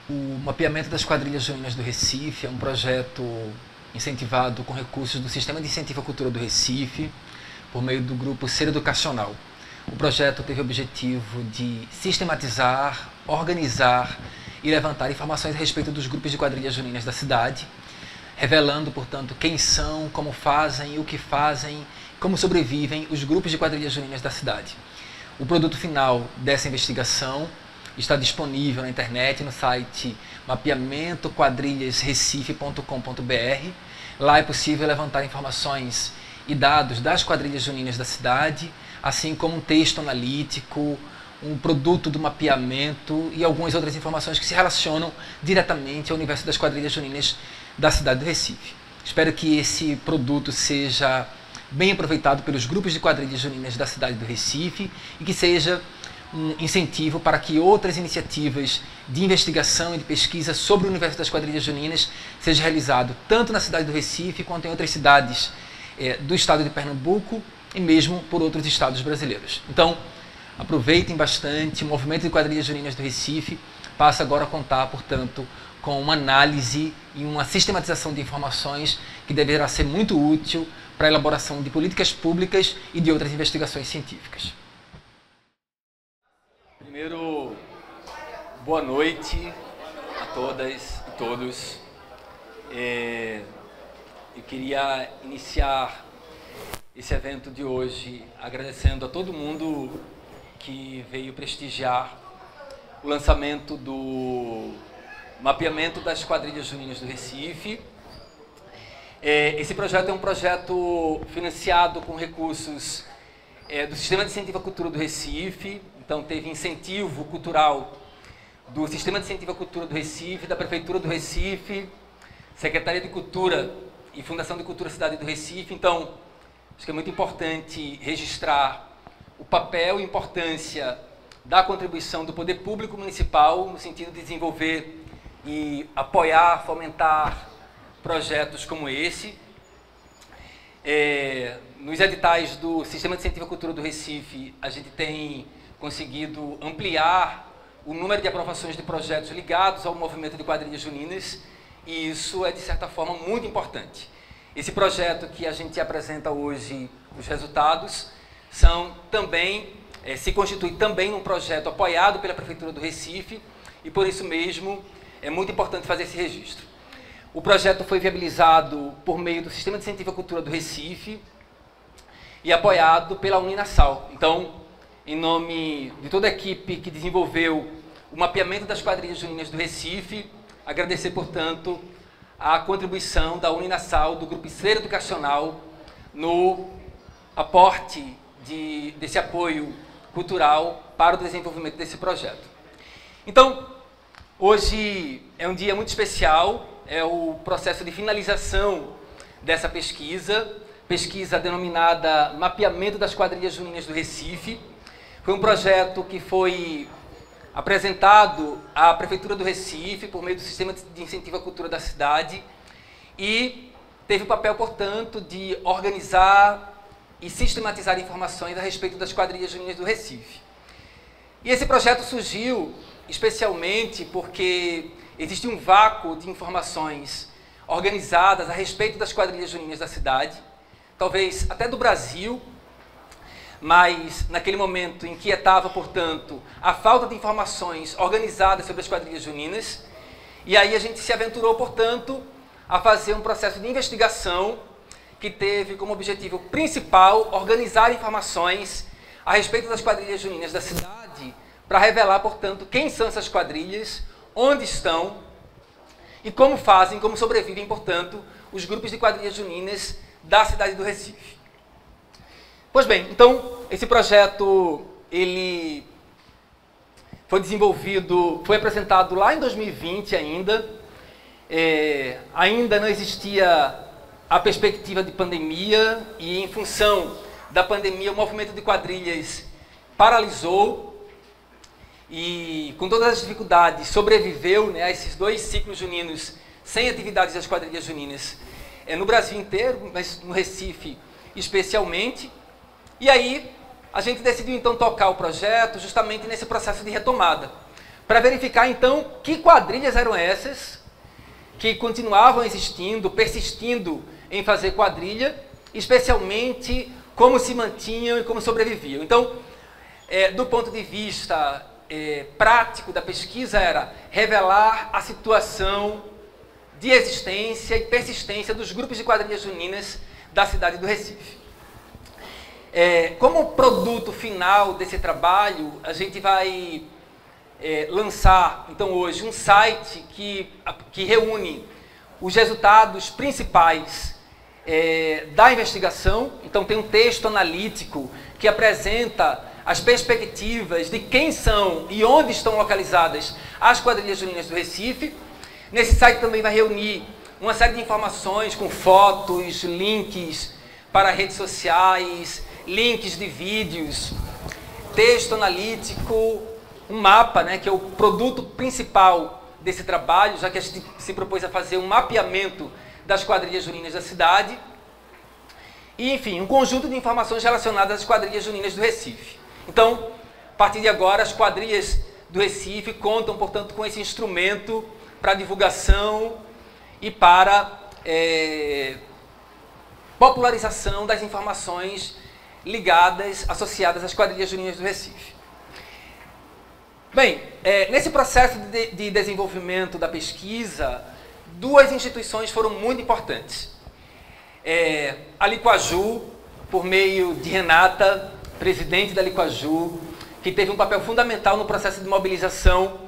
O mapeamento das quadrilhas juninas do Recife é um projeto incentivado com recursos do Sistema de Incentivo à Cultura do Recife, por meio do grupo Ser Educacional. O projeto teve o objetivo de sistematizar, organizar e levantar informações a respeito dos grupos de quadrilhas juninas da cidade, revelando, portanto, quem são, como fazem, o que fazem, como sobrevivem os grupos de quadrilhas juninas da cidade. O produto final dessa investigação está disponível na internet, no site mapeamentoquadrilhasrecife.com.br. Lá é possível levantar informações e dados das quadrilhas juninas da cidade, assim como um texto analítico, um produto do mapeamento e algumas outras informações que se relacionam diretamente ao universo das quadrilhas juninas da cidade do Recife. Espero que esse produto seja bem aproveitado pelos grupos de quadrilhas juninas da cidade do Recife e que seja um incentivo para que outras iniciativas de investigação e de pesquisa sobre o universo das quadrilhas juninas seja realizado tanto na cidade do Recife quanto em outras cidades do estado de Pernambuco e mesmo por outros estados brasileiros. Então, aproveitem bastante. O movimento de quadrilhas juninas do Recife passa agora a contar, portanto, com uma análise e uma sistematização de informações que deverá ser muito útil para a elaboração de políticas públicas e de outras investigações científicas. Primeiro, boa noite a todas e todos. Eu queria iniciar esse evento de hoje agradecendo a todo mundo que veio prestigiar o lançamento do mapeamento das quadrilhas juninas do Recife. Esse projeto é um projeto financiado com recursos do Sistema de Incentivo à Cultura do Recife. Então teve incentivo cultural do Sistema de Incentivo à Cultura do Recife, da Prefeitura do Recife, Secretaria de Cultura e Fundação de Cultura Cidade do Recife. Então, acho que é muito importante registrar o papel e importância da contribuição do poder público municipal no sentido de desenvolver e apoiar, fomentar projetos como esse. Nos editais do Sistema de Incentivo à Cultura do Recife, a gente tem conseguido ampliar o número de aprovações de projetos ligados ao movimento de quadrilhas juninas, e isso é, de certa forma, muito importante. Esse projeto que a gente apresenta hoje, os resultados, se constitui também um projeto apoiado pela Prefeitura do Recife, e por isso mesmo é muito importante fazer esse registro. O projeto foi viabilizado por meio do Sistema de Incentivo à Cultura do Recife e apoiado pela Uninasal. Então, em nome de toda a equipe que desenvolveu o mapeamento das quadrilhas juninas do Recife, agradecer, portanto, a contribuição da Uninasal, do Grupo Ser Educacional, no aporte desse apoio cultural para o desenvolvimento desse projeto. Então, hoje é um dia muito especial, é o processo de finalização dessa pesquisa denominada Mapeamento das Quadrilhas Juninas do Recife. Foi um projeto que foi apresentado à Prefeitura do Recife por meio do Sistema de Incentivo à Cultura da cidade e teve o papel, portanto, de organizar e sistematizar informações a respeito das quadrilhas juninas do Recife. E esse projeto surgiu especialmente porque existe um vácuo de informações organizadas a respeito das quadrilhas juninas da cidade, talvez até do Brasil, mas naquele momento inquietava, portanto, a falta de informações organizadas sobre as quadrilhas juninas, e aí a gente se aventurou, portanto, a fazer um processo de investigação que teve como objetivo principal organizar informações a respeito das quadrilhas juninas da cidade, para revelar, portanto, quem são essas quadrilhas, onde estão e como fazem, como sobrevivem, portanto, os grupos de quadrilhas juninas da cidade do Recife. Pois bem, então, esse projeto, ele foi desenvolvido, foi apresentado lá em 2020 ainda. Ainda não existia a perspectiva de pandemia e, em função da pandemia, o movimento de quadrilhas paralisou e, com todas as dificuldades, sobreviveu, a esses 2 ciclos juninos sem atividades das quadrilhas juninas no Brasil inteiro, mas no Recife especialmente. E aí, a gente decidiu então tocar o projeto justamente nesse processo de retomada, para verificar então que quadrilhas eram essas que continuavam existindo, persistindo em fazer quadrilha, especialmente como se mantinham e como sobreviviam. Então, do ponto de vista prático da pesquisa, era revelar a situação de existência e persistência dos grupos de quadrilhas juninas da cidade do Recife. Como produto final desse trabalho, a gente vai lançar, então, hoje, um site que reúne os resultados principais da investigação. Então, tem um texto analítico que apresenta as perspectivas de quem são e onde estão localizadas as quadrilhas juninas do Recife. Nesse site também vai reunir uma série de informações com fotos, links para redes sociais, links de vídeos, texto analítico, um mapa, né, que é o produto principal desse trabalho, já que a gente se propôs a fazer um mapeamento das quadrilhas juninas da cidade. E, enfim, um conjunto de informações relacionadas às quadrilhas juninas do Recife. Então, a partir de agora, as quadrilhas do Recife contam, portanto, com esse instrumento para divulgação e para popularização das informações ligadas, associadas às quadrilhas juninas do Recife. Bem, nesse processo de desenvolvimento da pesquisa, duas instituições foram muito importantes. A Liquaju, por meio de Renata, presidente da Liquaju, que teve um papel fundamental no processo de mobilização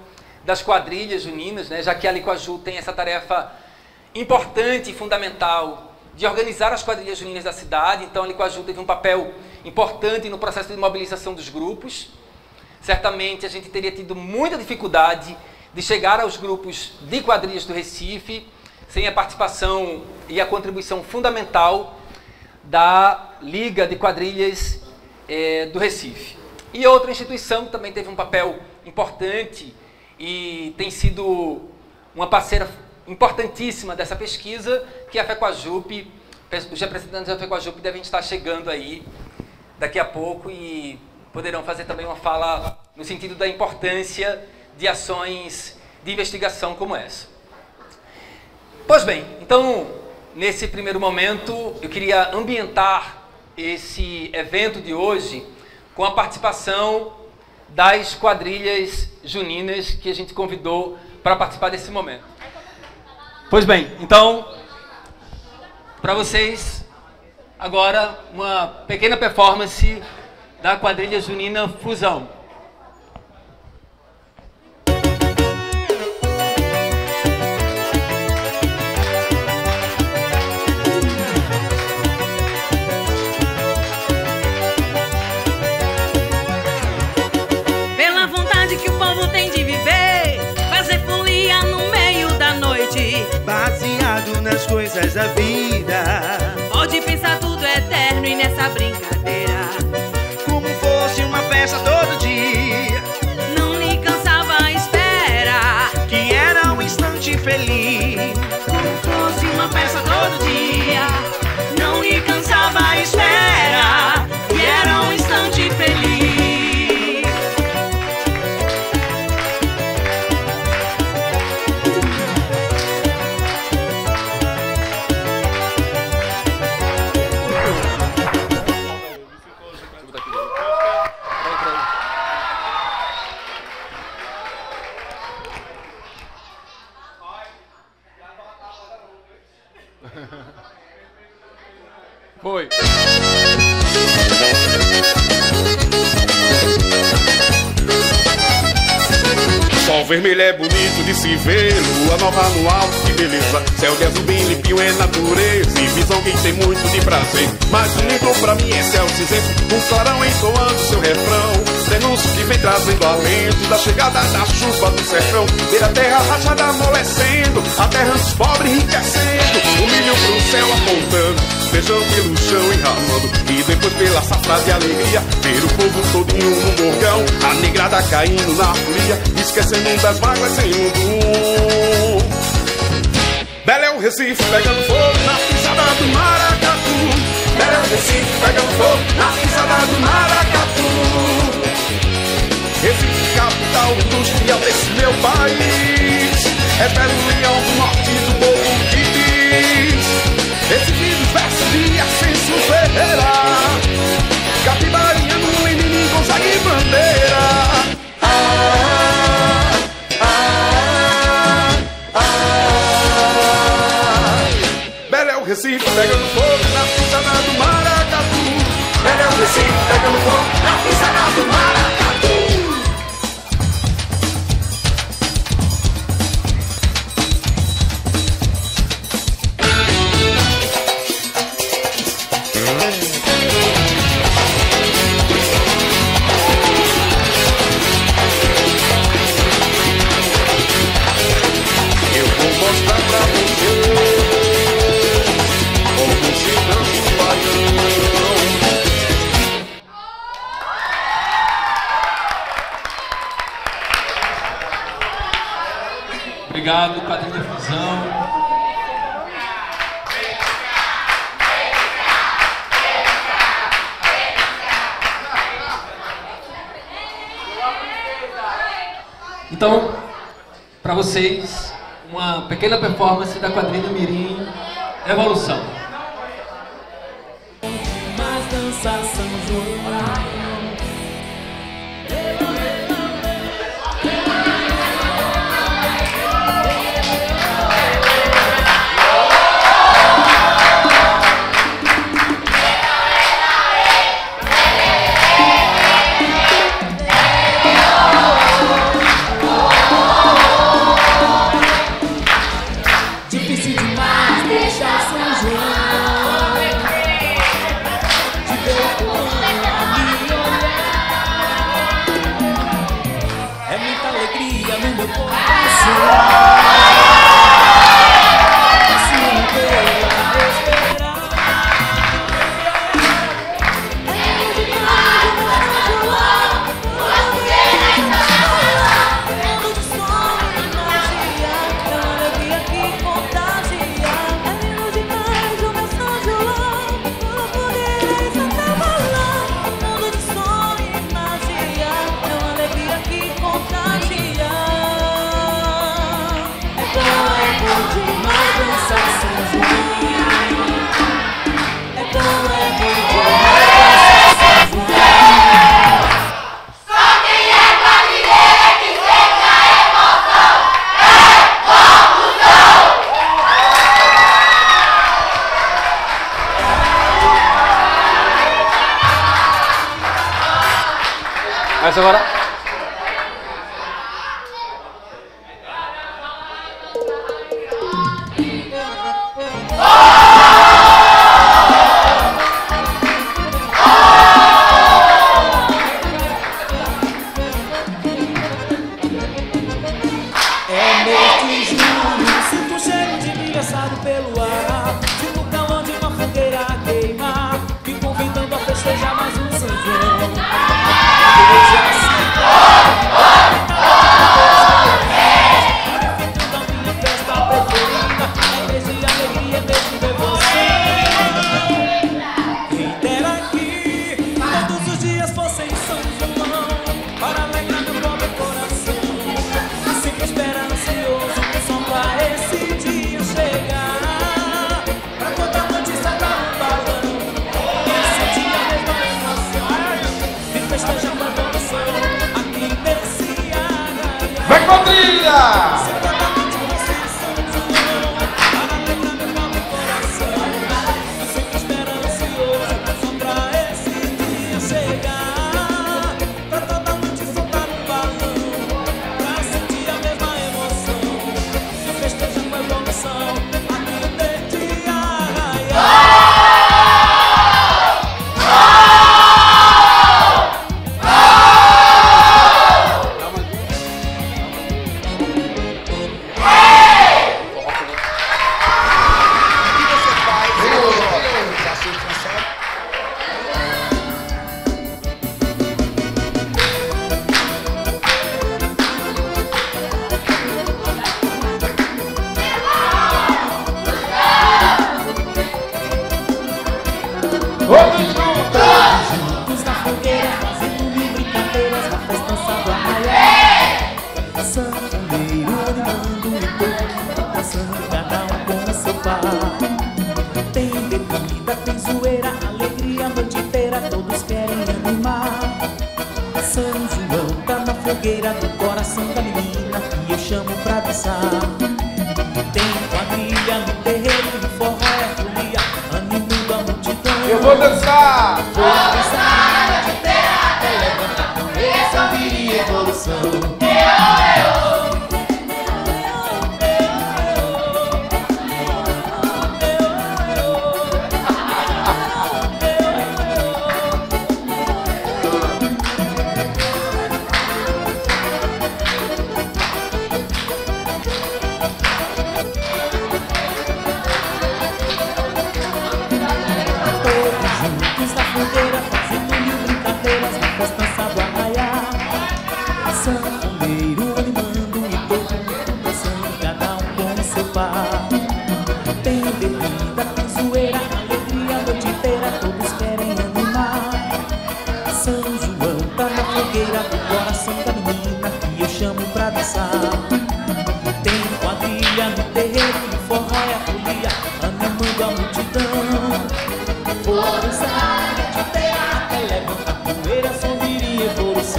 das quadrilhas juninas, né, já que a Liquaju tem essa tarefa importante e fundamental de organizar as quadrilhas juninas da cidade. Então, a Liquaju teve um papel importante no processo de mobilização dos grupos. Certamente, a gente teria tido muita dificuldade de chegar aos grupos de quadrilhas do Recife sem a participação e a contribuição fundamental da Liga de Quadrilhas do Recife. E outra instituição que também teve um papel importante e tem sido uma parceira importantíssima dessa pesquisa, que é a FECOAJUP. Os representantes da FECOAJUP devem estar chegando aí daqui a pouco e poderão fazer também uma fala no sentido da importância de ações de investigação como essa. Pois bem, então, nesse primeiro momento, eu queria ambientar esse evento de hoje com a participação das quadrilhas juninas que a gente convidou para participar desse momento. Pois bem, então, para vocês, agora, uma pequena performance da quadrilha junina Fusão. Pela vontade que o povo tem de viver, fazer folia no meio da noite, baseado nas coisas da vida. Pode pensar tudo é eterno e nessa brincadeira, como fosse uma festa todo dia, não lhe cansava a espera, que era um instante feliz. como fosse uma festa todo dia, não lhe cansava a espera, que era um instante feliz. Foi. Sol vermelho é bonito de se ver, lua nova no alto, que beleza. Céu de azul bem limpinho é natureza e visão quem tem muito de prazer. Mas bonito pra mim é céu cinzento, um clarão entoando seu refrão. Denúncio que vem trazendo alento da chegada da chuva do sertão. Ver a terra rachada amolecendo, a terra antes pobre enriquecendo, o milho pro céu apontando, feijão pelo chão enralando, e depois pela safra de alegria, ver o povo todinho no morgão, a negrada caindo na folia, esquecendo das mágoas sem mundo. Belo é o Recife pegando fogo na pisada do maracatu. Belo é o Recife pegando fogo na pisada do maracatu. Recife capital capital industrial desse meu país. É Belo Leão do norte do povo que diz esses livros versos de Ascenso Ferreira, Capibariano, Lenin, Gonzaga e Bandeira. Belém, Recife, pegando fogo na pisada do maracatu. Belém, Recife, pegando fogo na pisada do maracatu. Eu vou mostrar pra você como se dança o baião. Obrigado, quadrilha Fusão. Então, para vocês, uma pequena performance da quadrilha Mirim Evolução. Mas dançar São João. Difícil demais deixar São João de ver o povo a me olhar. É muita alegria no meu coração. Se não queira esperar, é demais o São João. Mundo de sonho e magia, é uma alegria que contagia. É lindo demais o meu São João, por poder cantar balão. Mundo de sonho e magia, é uma alegria que contagia. É bom demais dançar São João. É bom demais dançar São João. Só quem é quadrilheiro é que sente a emoção. Mas agora... É mês de junho, sinto um cheiro de milho assado pelo ar. Sinto o calor de uma fogueira a queimar, me convidando a festejar mais um São João. Unificando a minha festa preferida, é mês de alegria, é mês de devoção. Quem dera que todos os dias fossem São João, para alegrar meu pobre coração. Sempre espera ansioso, mundo dançando, cada um com o seu par. Tem bebida, tem zoeira, alegria a noite inteira, todos querem animar. São João tá na fogueira do coração da menina que eu chamo pra dançar. Tem quadrilha no terreiro, no forró é folia, animando a multidão. Eu vou dançar! Vou dançar a noite inteira, até levantar a cabeça, viria evolução. Fazendo mil brincadeiras na festa sábado arraiar. Sanfoneiro animando e todo mundo dançando, cada um com o seu par. Tem bebida, tem zoeira, alegria a noite inteira, todos querem animar. São João tá na fogueira do coração da menina que eu chamo pra dançar. Tem quadrilha no terreiro, no forró é a folia, animando a multidão. Vou dançar a noite inteira até levantar a poeira, som viria evolução.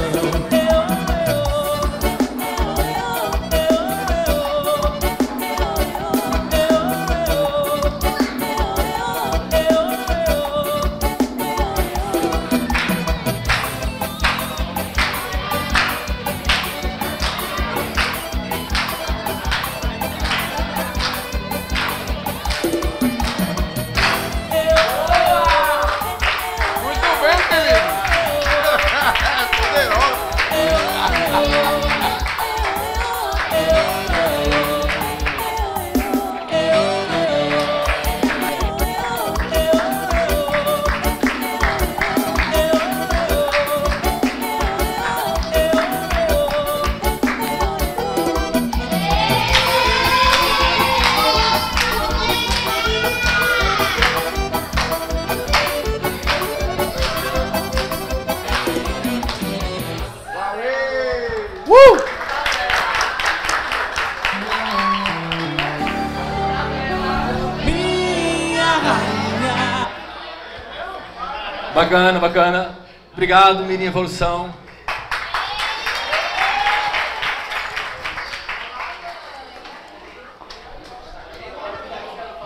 Bacana, bacana. Obrigado, Mirim Evolução.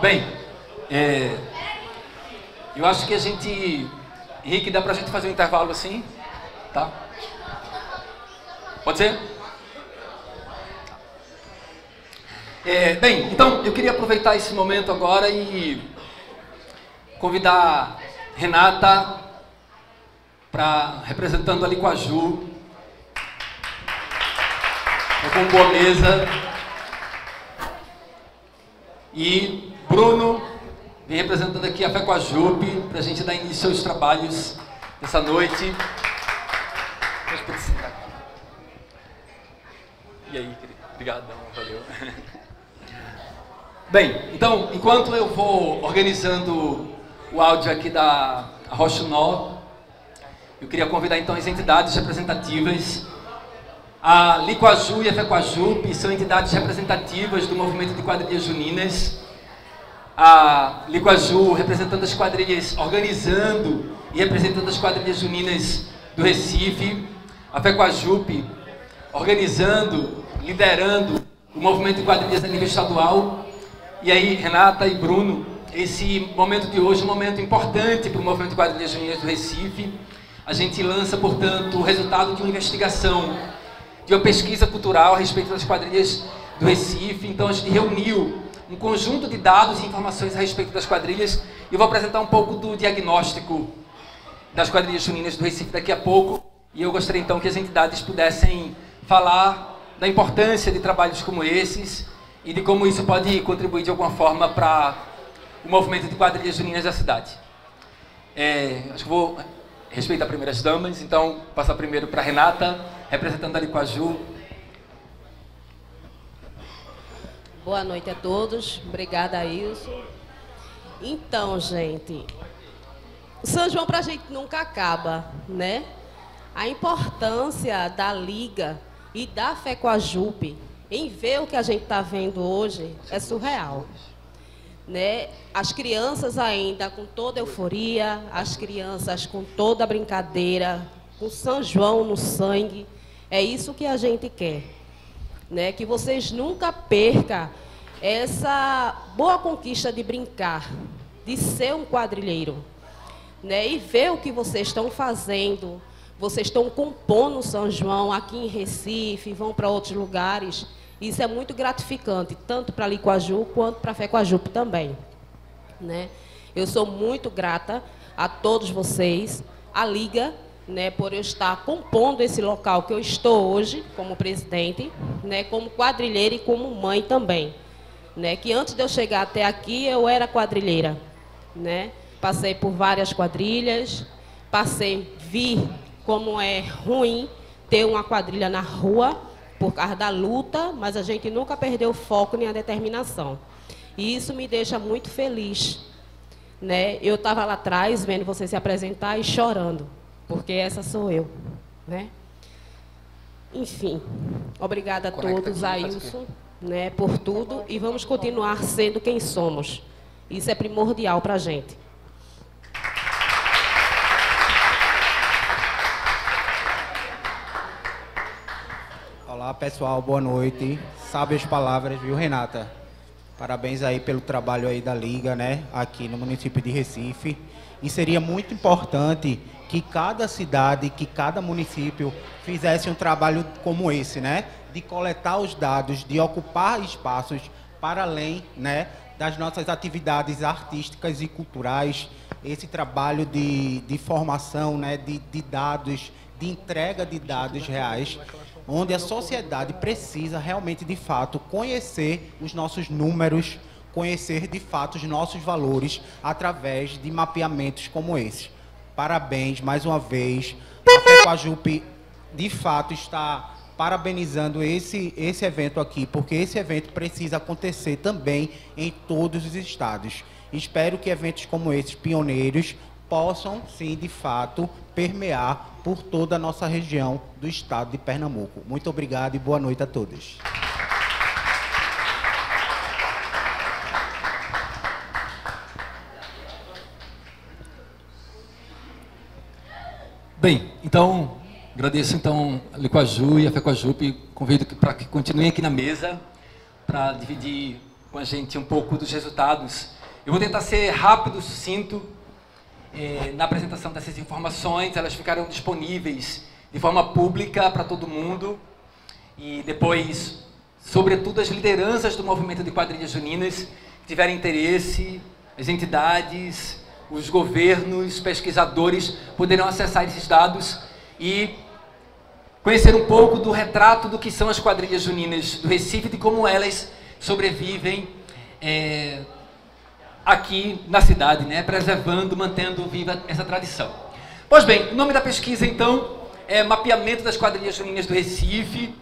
Bem, eu acho que a gente... Henrique, dá pra gente fazer um intervalo assim? Tá? Pode ser? Bem, então eu queria aproveitar esse momento agora e convidar Renata, representando ali com a Ju, com boa mesa, e Bruno vem representando aqui a Fé com a Jupe, para a gente dar início aos trabalhos dessa noite. E aí, querido? Obrigadão, valeu. Bem, então, enquanto eu vou organizando o áudio aqui da Rocha Nó, eu queria convidar então as entidades representativas. A Licoaju e a Fecoajupe são entidades representativas do movimento de quadrilhas juninas. A Licoaju representando as quadrilhas, organizando e representando as quadrilhas juninas do Recife. A Fecoajupe organizando, liderando o movimento de quadrilhas a nível estadual. E aí, Renata e Bruno, esse momento de hoje é um momento importante para o movimento de quadrilhas juninas do Recife. A gente lança, portanto, o resultado de uma investigação, de uma pesquisa cultural a respeito das quadrilhas do Recife. Então, a gente reuniu um conjunto de dados e informações a respeito das quadrilhas. E eu vou apresentar um pouco do diagnóstico das quadrilhas juninas do Recife daqui a pouco. E eu gostaria, então, que as entidades pudessem falar da importância de trabalhos como esses e de como isso pode contribuir de alguma forma para o movimento de quadrilhas juninas da cidade. Acho que vou respeitar primeiro as damas, então passar primeiro para a Renata, representando ali com a Ju. Boa noite a todos, obrigada, Ailson. Então, gente, o São João para a gente nunca acaba, né? A importância da Liga e da Fecoajupe em ver o que a gente está vendo hoje, é surreal. Né? As crianças ainda com toda a euforia, as crianças com toda a brincadeira, com São João no sangue, é isso que a gente quer. Né? Que vocês nunca percam essa boa conquista de brincar, de ser um quadrilheiro. Né? E ver o que vocês estão fazendo, vocês estão compondo São João aqui em Recife, vão para outros lugares. Isso é muito gratificante, tanto para Licoaju quanto para FECOAJUP também. Né? Eu sou muito grata a todos vocês, à Liga, né, por eu estar compondo esse local que eu estou hoje, como presidente, né, como quadrilheira e como mãe também. Né, que antes de eu chegar até aqui, eu era quadrilheira. Né? Passei por várias quadrilhas, vi como é ruim ter uma quadrilha na rua, por causa da luta, mas a gente nunca perdeu o foco nem a determinação. E isso me deixa muito feliz. Né? Eu estava lá atrás, vendo você se apresentar e chorando, porque essa sou eu. Né? Enfim, obrigada a todos, Ailson, né, por tudo, e vamos continuar sendo quem somos. Isso é primordial para a gente. Olá pessoal, boa noite. Sabe as palavras, viu, Renata? Parabéns aí pelo trabalho aí da Liga, né, aqui no município de Recife. E seria muito importante que cada cidade, que cada município fizesse um trabalho como esse, né, de coletar os dados, de ocupar espaços para além, né, das nossas atividades artísticas e culturais. Esse trabalho de formação, né, de dados, de entrega de dados reais, onde a sociedade precisa realmente, de fato, conhecer os nossos números, conhecer, de fato, os nossos valores através de mapeamentos como esse. Parabéns, mais uma vez. A FECOAJUP, de fato, está parabenizando esse evento aqui, porque esse evento precisa acontecer também em todos os estados. Espero que eventos como esses, pioneiros, possam, sim, de fato, permear por toda a nossa região do estado de Pernambuco. Muito obrigado e boa noite a todos. Bem, então, agradeço então a Licoaju e a FECOAJUP, convido para que continuem aqui na mesa para dividir com a gente um pouco dos resultados. Eu vou tentar ser rápido, sucinto, na apresentação dessas informações. Elas ficarão disponíveis de forma pública para todo mundo e depois, sobretudo, as lideranças do movimento de quadrilhas juninas que tiverem interesse, as entidades, os governos, pesquisadores poderão acessar esses dados e conhecer um pouco do retrato do que são as quadrilhas juninas do Recife e de como elas sobrevivem aqui na cidade, né, preservando, mantendo viva essa tradição. Pois bem, o nome da pesquisa, então, é Mapeamento das Quadrilhas Juninas do Recife.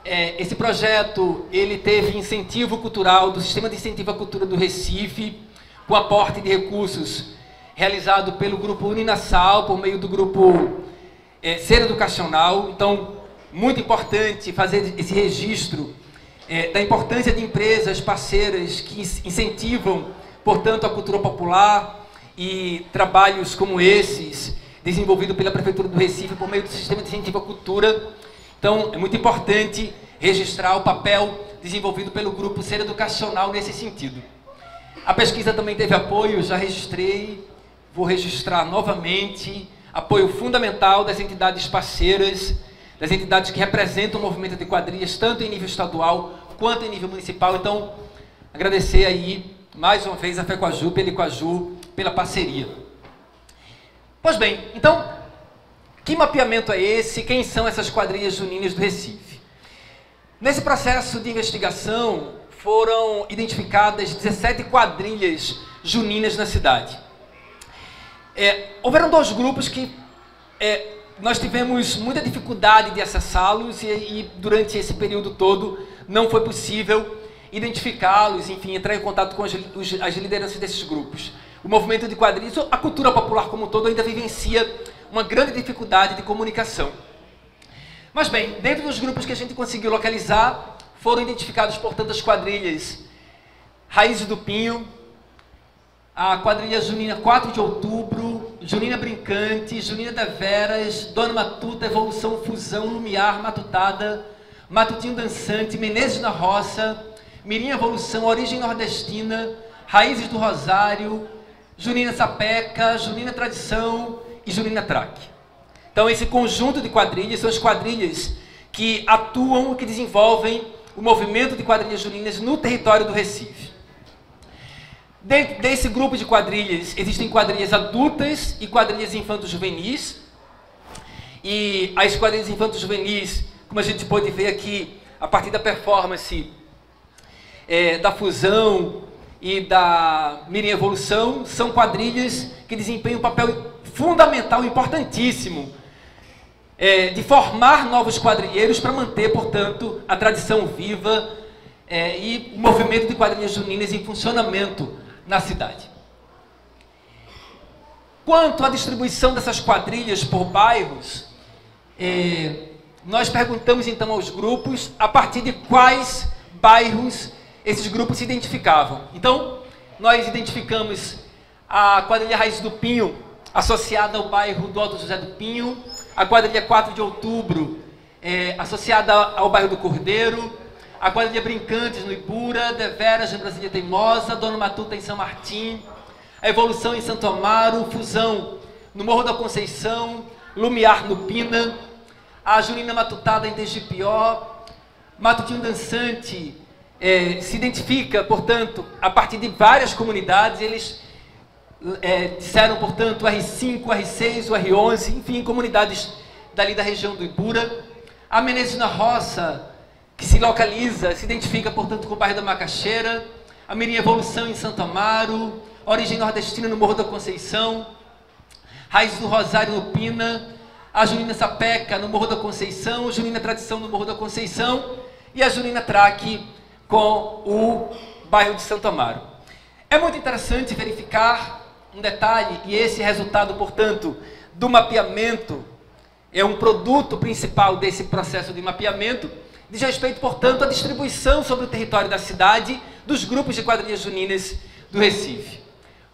Esse projeto, ele teve incentivo cultural do Sistema de Incentivo à Cultura do Recife, com aporte de recursos realizado pelo Grupo Uninasal, por meio do Grupo Ser Educacional. Então, muito importante fazer esse registro da importância de empresas parceiras que incentivam, portanto, a cultura popular e trabalhos como esses, desenvolvido pela Prefeitura do Recife por meio do Sistema de Incentivo à Cultura. Então, é muito importante registrar o papel desenvolvido pelo Grupo Ser Educacional nesse sentido. A pesquisa também teve apoio, já registrei, vou registrar novamente, apoio fundamental das entidades parceiras, das entidades que representam o movimento de quadrilhas, tanto em nível estadual quanto em nível municipal. Então, agradecer aí, mais uma vez, a FECOAJUP e a Licoaju pela parceria. Pois bem, então, que mapeamento é esse? Quem são essas quadrilhas juninas do Recife? Nesse processo de investigação, foram identificadas 17 quadrilhas juninas na cidade. Houveram dois grupos que nós tivemos muita dificuldade de acessá-los e durante esse período todo não foi possível identificá-los, enfim, entrar em contato com as lideranças desses grupos. O movimento de quadrilhas, a cultura popular como um todo, ainda vivencia uma grande dificuldade de comunicação. Mas bem, dentro dos grupos que a gente conseguiu localizar, foram identificados, portanto, as quadrilhas Raízes do Pinho, a quadrilha Junina 4 de Outubro, Junina Brincante, Junina Deveras, Dona Matuta, Evolução, Fusão, Lumiar, Matutada, Matutinho Dançante, Menezes na Roça, Mirim Evolução, Origem Nordestina, Raízes do Rosário, Junina Sapeca, Junina Tradição e Junina Traque. Então, esse conjunto de quadrilhas são as quadrilhas que atuam, que desenvolvem o movimento de quadrilhas juninas no território do Recife. Dentro desse grupo de quadrilhas, existem quadrilhas adultas e quadrilhas infanto-juvenis. E as quadrilhas infanto-juvenis, como a gente pode ver aqui, a partir da performance da Fusão e da Mirim Evolução, são quadrilhas que desempenham um papel fundamental, importantíssimo, de formar novos quadrilheiros para manter, portanto, a tradição viva e o movimento de quadrilhas juninas em funcionamento na cidade. Quanto à distribuição dessas quadrilhas por bairros, nós perguntamos então aos grupos a partir de quais bairros esses grupos se identificavam. Então, nós identificamos a quadrilha Raiz do Pinho, associada ao bairro do Alto José do Pinho, a quadrilha 4 de Outubro, associada ao bairro do Cordeiro, a quadrilha Brincantes no Ibura, Deveras em Brasília Teimosa, Dona Matuta em São Martim, a Evolução em Santo Amaro, Fusão no Morro da Conceição, Lumiar no Pina, a Junina Matutada em Tegipió, Matutinho Dançante se identifica, portanto, a partir de várias comunidades. Eles disseram, portanto, o R5, o R6, o R11, enfim, comunidades dali da região do Ibura. A Menezes na Roça, que se localiza, se identifica, portanto, com o bairro da Macaxeira, a Mirim Evolução em Santo Amaro, Origem Nordestina no Morro da Conceição, Raiz do Rosário no Pina, a Junina Sapeca no Morro da Conceição, Junina Tradição no Morro da Conceição e a Junina Traque com o bairro de Santo Amaro. É muito interessante verificar um detalhe, e esse resultado, portanto, do mapeamento, é um produto principal desse processo de mapeamento, diz respeito, portanto, à distribuição sobre o território da cidade dos grupos de quadrilhas juninas do Recife.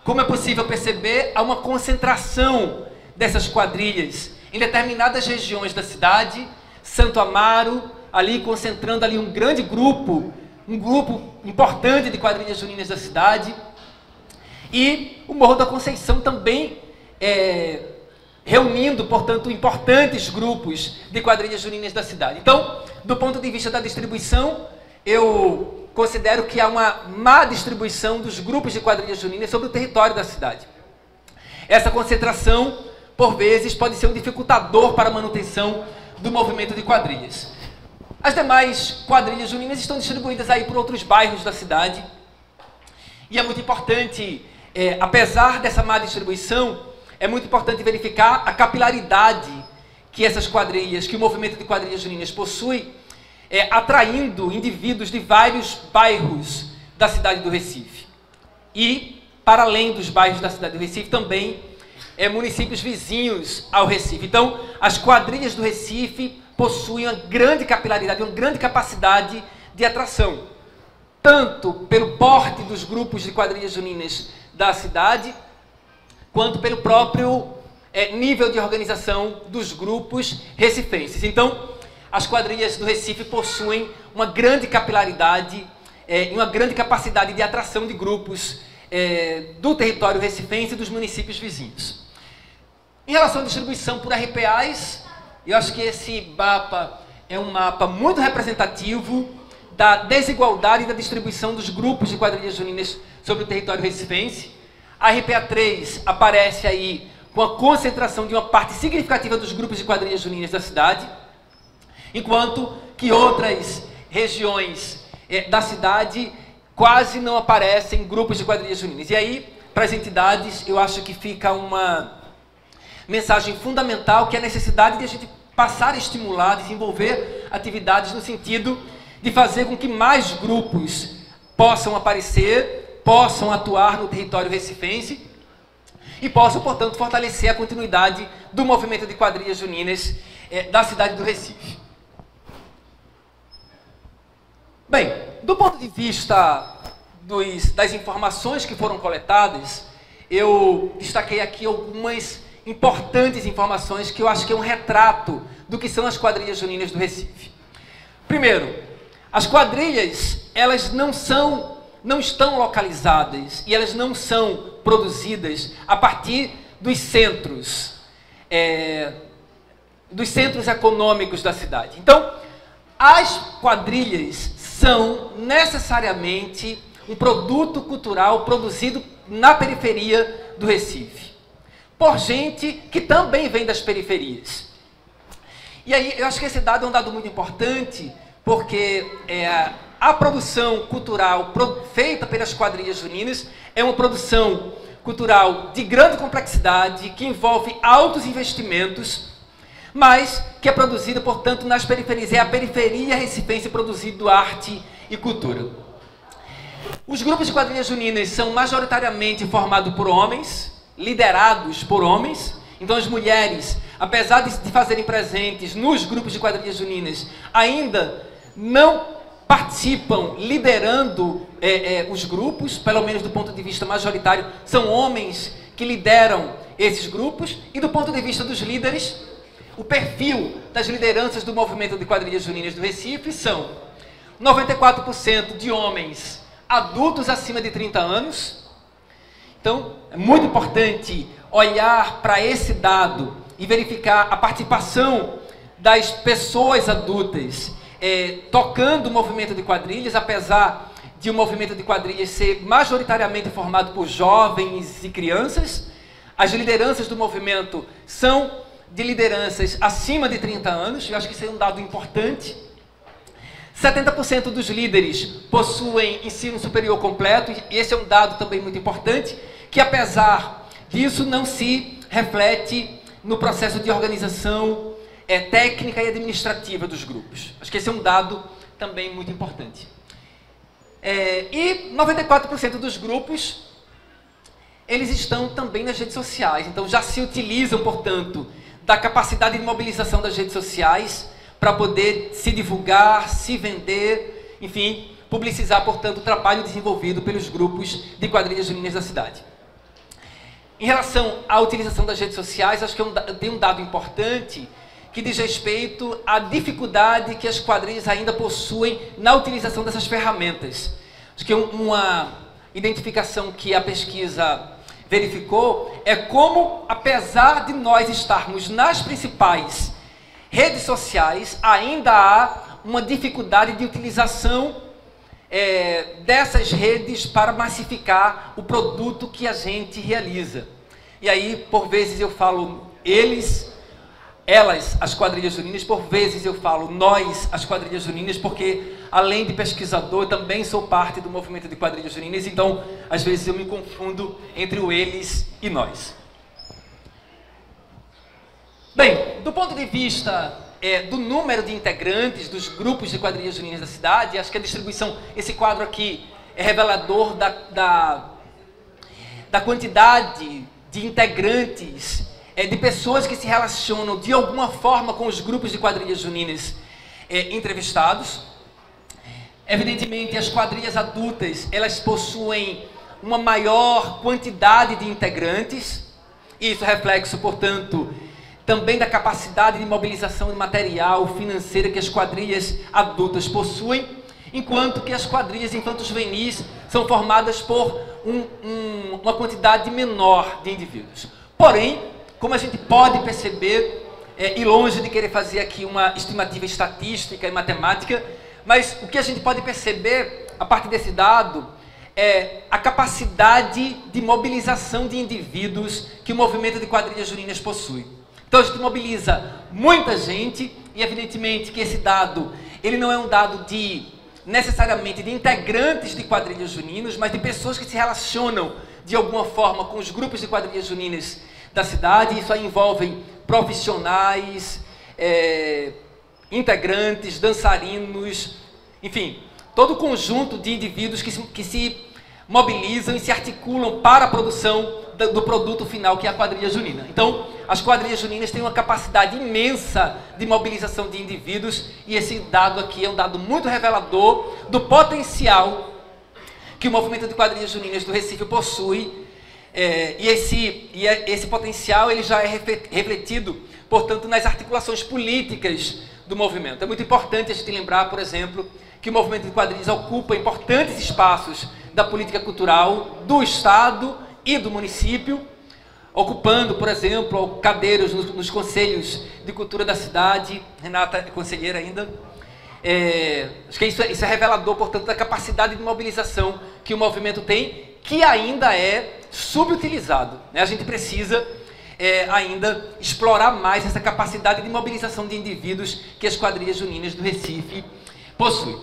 Como é possível perceber, há uma concentração dessas quadrilhas em determinadas regiões da cidade. Santo Amaro, ali concentrando ali um grande grupo, um grupo importante de quadrilhas juninas da cidade, e o Morro da Conceição também reunindo, portanto, importantes grupos de quadrilhas juninas da cidade. Então, do ponto de vista da distribuição, eu considero que há uma má distribuição dos grupos de quadrilhas juninas sobre o território da cidade. Essa concentração, por vezes, pode ser um dificultador para a manutenção do movimento de quadrilhas. As demais quadrilhas juninas estão distribuídas aí por outros bairros da cidade. E é muito importante, apesar dessa má distribuição, é muito importante verificar a capilaridade que essas quadrilhas, que o movimento de quadrilhas juninas possui, atraindo indivíduos de vários bairros da cidade do Recife. E, para além dos bairros da cidade do Recife, também municípios vizinhos ao Recife. Então, as quadrilhas do Recife possuem uma grande capilaridade, uma grande capacidade de atração, tanto pelo porte dos grupos de quadrilhas juninas da cidade, quanto pelo próprio nível de organização dos grupos recifenses. Então, as quadrilhas do Recife possuem uma grande capilaridade e uma grande capacidade de atração de grupos do território recifense e dos municípios vizinhos. Em relação à distribuição por RPAs, eu acho que esse mapa é um mapa muito representativo da desigualdade da distribuição dos grupos de quadrilhas juninas sobre o território recifense. A RPA 3 aparece aí com a concentração de uma parte significativa dos grupos de quadrilhas juninas da cidade, enquanto que outras regiões da cidade quase não aparecem grupos de quadrilhas juninas. E aí, para as entidades, eu acho que fica uma mensagem fundamental, que é a necessidade de a gente passar a estimular, desenvolver atividades no sentido de fazer com que mais grupos possam aparecer, possam atuar no território recifense e possam, portanto, fortalecer a continuidade do movimento de quadrilhas juninas da cidade do Recife. Bem, do ponto de vista das informações que foram coletadas, eu destaquei aqui algumas importantes informações que eu acho que é um retrato do que são as quadrilhas juninas do Recife. Primeiro, as quadrilhas, elas não estão localizadas e elas não são produzidas a partir dos centros econômicos da cidade. Então, as quadrilhas são necessariamente um produto cultural produzido na periferia do Recife, por gente que também vem das periferias. E aí, eu acho que esse dado é um dado muito importante, porque a produção cultural feita pelas quadrilhas juninas é uma produção cultural de grande complexidade, que envolve altos investimentos, mas que é produzida, portanto, nas periferias. É a periferia recifense produzindo arte e cultura. Os grupos de quadrilhas juninas são majoritariamente formados por homens, liderados por homens. Então, as mulheres, apesar de fazerem presentes nos grupos de quadrilhas juninas, ainda não participam liderando os grupos, pelo menos do ponto de vista majoritário, são homens que lideram esses grupos. E do ponto de vista dos líderes, o perfil das lideranças do movimento de quadrilhas juninas do Recife são 94% de homens adultos acima de 30 anos. Então, é muito importante olhar para esse dado e verificar a participação das pessoas adultas tocando o movimento de quadrilhas, apesar de o movimento de quadrilhas ser majoritariamente formado por jovens e crianças. As lideranças do movimento são de lideranças acima de 30 anos, eu acho que isso é um dado importante. 70% dos líderes possuem ensino superior completo, e esse é um dado também muito importante, que apesar disso não se reflete no processo de organização técnica e administrativa dos grupos. Acho que esse é um dado também muito importante. E 94% dos grupos, eles estão também nas redes sociais, então já se utilizam, portanto, da capacidade de mobilização das redes sociais para poder se divulgar, se vender, enfim, publicizar, portanto, o trabalho desenvolvido pelos grupos de quadrilhas juninas da cidade. Em relação à utilização das redes sociais, acho que tem um dado importante que diz respeito à dificuldade que as quadrilhas ainda possuem na utilização dessas ferramentas. Acho que uma identificação que a pesquisa verificou é como, apesar de nós estarmos nas principais redes sociais, ainda há uma dificuldade de utilização dessas redes para massificar o produto que a gente realiza. E aí, por vezes eu falo elas, as quadrilhas juninas, por vezes eu falo nós, as quadrilhas juninas, porque além de pesquisador, eu também sou parte do movimento de quadrilhas juninas, então às vezes eu me confundo entre o eles e nós. Bem, do ponto de vista do número de integrantes dos grupos de quadrilhas juninas da cidade, acho que a distribuição, esse quadro aqui é revelador da quantidade de integrantes, de pessoas que se relacionam de alguma forma com os grupos de quadrilhas juninas entrevistados. Evidentemente, as quadrilhas adultas, elas possuem uma maior quantidade de integrantes, isso é reflexo, portanto, também da capacidade de mobilização de material financeira que as quadrilhas adultas possuem, enquanto que as quadrilhas infanto-juvenis são formadas por uma quantidade menor de indivíduos. Porém, como a gente pode perceber, e longe de querer fazer aqui uma estimativa estatística e matemática, mas o que a gente pode perceber, a partir desse dado, é a capacidade de mobilização de indivíduos que o movimento de quadrilhas juninas possui. Então a gente mobiliza muita gente, e evidentemente que esse dado, ele não é um dado necessariamente de integrantes de quadrilhas juninas, mas de pessoas que se relacionam de alguma forma com os grupos de quadrilhas juninas da cidade. Isso aí envolve profissionais, integrantes, dançarinos, enfim, todo o conjunto de indivíduos que se mobilizam e se articulam para a produção do produto final, que é a quadrilha junina. Então, as quadrilhas juninas têm uma capacidade imensa de mobilização de indivíduos, e esse dado aqui é um dado muito revelador do potencial que o movimento de quadrilhas juninas do Recife possui, e esse potencial ele já é refletido, portanto, nas articulações políticas do movimento. É muito importante a gente lembrar, por exemplo, que o movimento de quadrilhas ocupa importantes espaços da política cultural do Estado e do município, ocupando, por exemplo, cadeiras nos conselhos de cultura da cidade. Renata é conselheira ainda. Acho que isso é revelador, portanto, da capacidade de mobilização que o movimento tem, que ainda é subutilizado, né? A gente precisa ainda explorar mais essa capacidade de mobilização de indivíduos que as quadrilhas juninas do Recife possuem.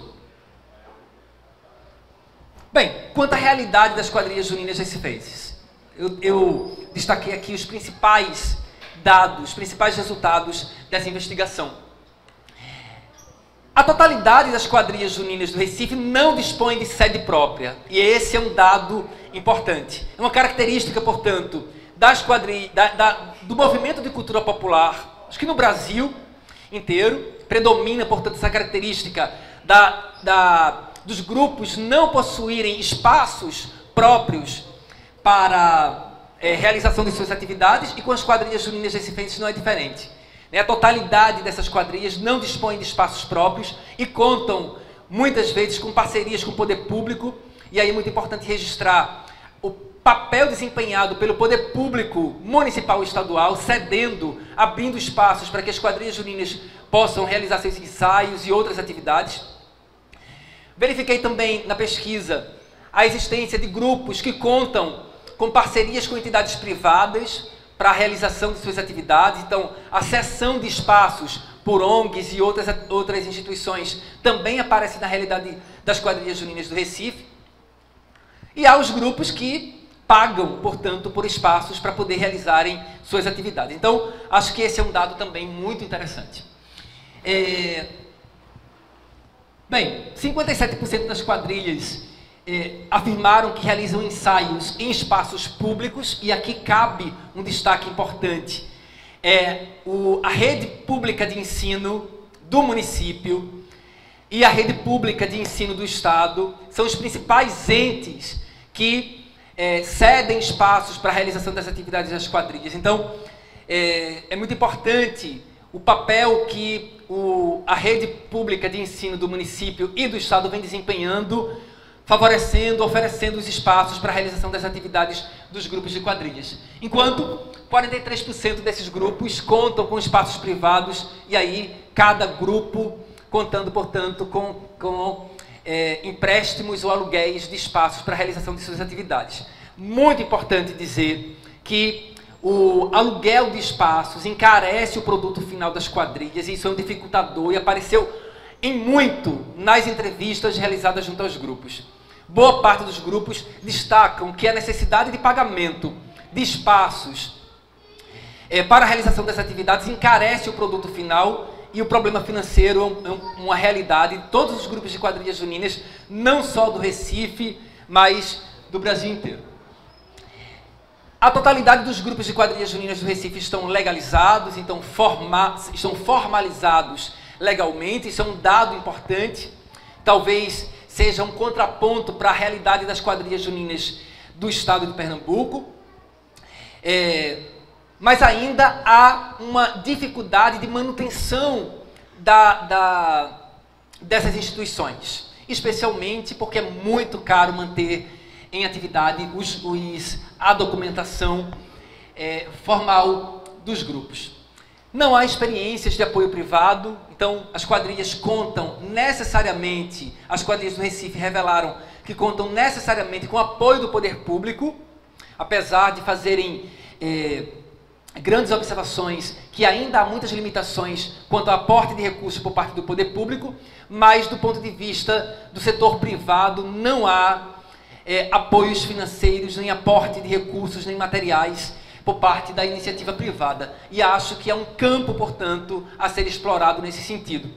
Bem, quanto à realidade das quadrilhas juninas recifenses, eu destaquei aqui os principais dados, os principais resultados dessa investigação. A totalidade das quadrilhas juninas do Recife não dispõe de sede própria, e esse é um dado importante. É uma característica, portanto, das quadrilhas, do movimento de cultura popular, acho que no Brasil inteiro, predomina, portanto, essa característica dos grupos não possuírem espaços próprios para realização de suas atividades, e com as quadrilhas juninas recifenses não é diferente. A totalidade dessas quadrilhas não dispõe de espaços próprios e contam, muitas vezes, com parcerias com o poder público, e aí é muito importante registrar o papel desempenhado pelo poder público municipal e estadual, cedendo, abrindo espaços para que as quadrilhas juninas possam realizar seus ensaios e outras atividades. Verifiquei também na pesquisa a existência de grupos que contam com parcerias com entidades privadas para a realização de suas atividades. Então, a cessão de espaços por ONGs e outras instituições também aparece na realidade das quadrilhas juninas do Recife. E há os grupos que pagam, portanto, por espaços para poder realizarem suas atividades. Então, acho que esse é um dado também muito interessante. Bem, 57% das quadrilhas afirmaram que realizam ensaios em espaços públicos, e aqui cabe um destaque importante. A rede pública de ensino do município e a rede pública de ensino do Estado são os principais entes que cedem espaços para a realização das atividades das quadrilhas. Então, é muito importante o papel que a rede pública de ensino do município e do Estado vem desempenhando, favorecendo, oferecendo os espaços para a realização das atividades dos grupos de quadrilhas. Enquanto 43% desses grupos contam com espaços privados, e aí cada grupo contando, portanto, com empréstimos ou aluguéis de espaços para a realização de suas atividades. Muito importante dizer que o aluguel de espaços encarece o produto final das quadrilhas, e isso é um dificultador, e apareceu em muito nas entrevistas realizadas junto aos grupos. Boa parte dos grupos destacam que a necessidade de pagamento de espaços para a realização das atividades encarece o produto final, e o problema financeiro é uma realidade de todos os grupos de quadrilhas juninas, não só do Recife, mas do Brasil inteiro. A totalidade dos grupos de quadrilhas juninas do Recife estão legalizados, então estão formalizados legalmente. Isso é um dado importante, talvez seja um contraponto para a realidade das quadrilhas juninas do estado de Pernambuco, mas ainda há uma dificuldade de manutenção dessas instituições, especialmente porque é muito caro manter em atividade a documentação formal dos grupos. Não há experiências de apoio privado, então as quadrilhas contam necessariamente, as quadrilhas do Recife revelaram que contam necessariamente com apoio do poder público, apesar de fazerem grandes observações que ainda há muitas limitações quanto ao aporte de recursos por parte do poder público, mas do ponto de vista do setor privado não há apoios financeiros, nem aporte de recursos, nem materiais por parte da iniciativa privada. E acho que é um campo, portanto, a ser explorado nesse sentido.